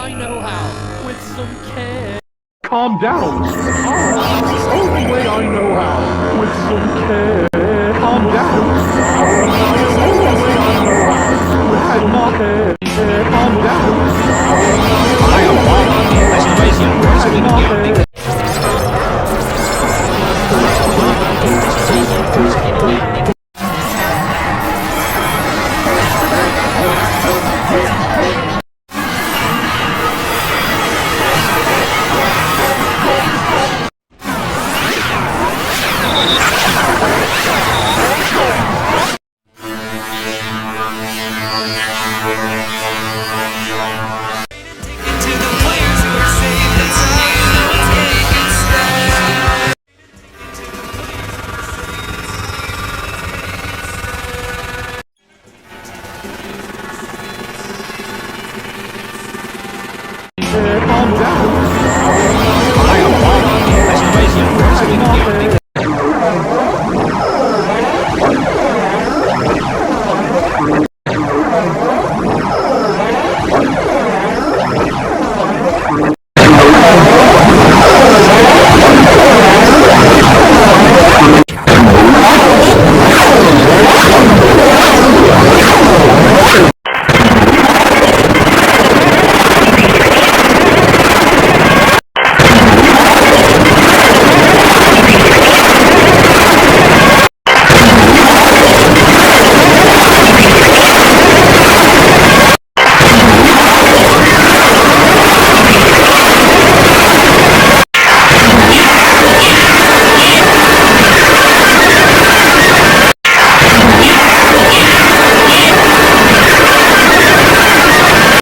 I know how, with some care. Calm down. The only way I know how, with some care. Calm down. The only way I know how, with some care. Calm down. I am Bob. I should raise your voice when you get Calm down. I am Bob. I should raise your voice when you get